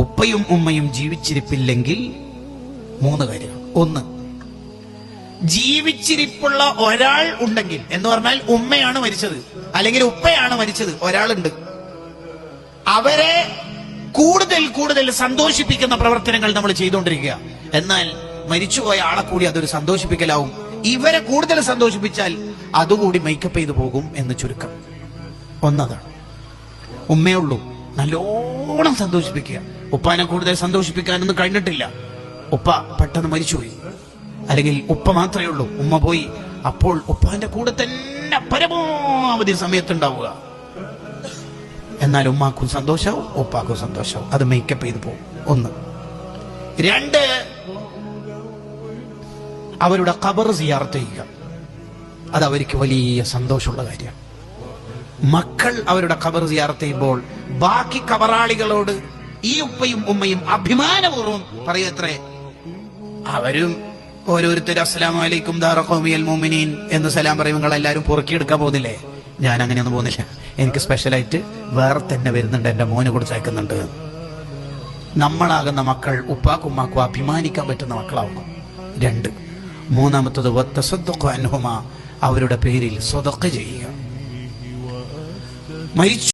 ഉപ്പയും ഉമ്മയും ജീവിച്ചിരിപ്പില്ലെങ്കിൽ 3 കാര്യങ്ങൾ. 1, ജീവിച്ചിരിപ്പുള്ള ഒരാൾ ഉണ്ടെങ്കിൽ, എന്ന് പറഞ്ഞാൽ ഉമ്മയാണ് മരിച്ചത് അല്ലെങ്കിൽ ഉപ്പയാണ് മരിച്ചത്, ഒരാളുണ്ട്, അവരെ കൂടുതൽ കൂടുതൽ സന്തോഷിപ്പിക്കുന്ന പ്രവർത്തനങ്ങൾ നമ്മൾ ചെയ്തുകൊണ്ടിരിക്കുക. എന്നാൽ മരിച്ചുപോയ ആളെ കൂടി അതൊരു സന്തോഷിപ്പിക്കലാവും. ഇവരെ കൂടുതൽ സന്തോഷിപ്പിച്ചാൽ അതുകൂടി മേക്കപ്പ് ചെയ്തു പോകും എന്ന് ചുരുക്കം. ഒന്നതാണ്. ഉമ്മയേ ഉള്ളൂ, നല്ലോണം സന്തോഷിപ്പിക്കുക. ഉപ്പാനെ കൂടുതൽ സന്തോഷിപ്പിക്കാനൊന്നും കഴിഞ്ഞിട്ടില്ല, ഉപ്പ പെട്ടെന്ന് മരിച്ചുപോയി, അല്ലെങ്കിൽ ഉപ്പ മാത്രമേ ഉള്ളൂ, ഉമ്മ പോയി, അപ്പോൾ ഉപ്പാന്റെ കൂടെ തന്നെ പരമാവധി സമയത്തുണ്ടാവുക. എന്നാൽ ഉമ്മാക്കും സന്തോഷവും ഉപ്പാക്കും സന്തോഷവും, അത് മേക്കപ്പ് ചെയ്തു പോകും. 1. 2, അവരുടെ ഖബർ സിയാറത്ത് ചെയ്യുക. അത് അവർക്ക് വലിയ സന്തോഷമുള്ള കാര്യമാണ്. മക്കൾ അവരുടെ ഖബർ സിയാറത്ത് ചെയ്യുമ്പോൾ ബാക്കി ഖബറാളികളോട് ഈ ഉപ്പയും ഉമ്മയും അഭിമാനപൂർവ്വം പറയത്രേ, അവരും ഓരോരുത്തർ അസ്സലാമു അലൈക്കും ദാറ ഖൗമിയൽ മുഅ്മിനീൻ എന്ന് സലാം പറയുമ്പോൾ നിങ്ങൾ എല്ലാവരും പൊറുക്കിയെടുക്കാൻ പോകുന്നില്ലേ? ഞാൻ അങ്ങനെയൊന്നും പോകുന്നില്ല, എനിക്ക് സ്പെഷ്യലായിട്ട് വേറെ തന്നെ വരുന്നുണ്ട്, എൻ്റെ മോനെ കൊടുത്ത് അയക്കുന്നുണ്ട്. നമ്മളാകുന്ന മക്കൾ ഉപ്പാക്കും ഉമ്മാക്കും അഭിമാനിക്കാൻ പറ്റുന്ന മക്കളാവണം. 2. 3-മത്തത് വത്തസദ്ദഖു അൻഹുമാ, അവരുടെ പേരിൽ സ്വതഖ ചെയ്യുക. മരിച്ചു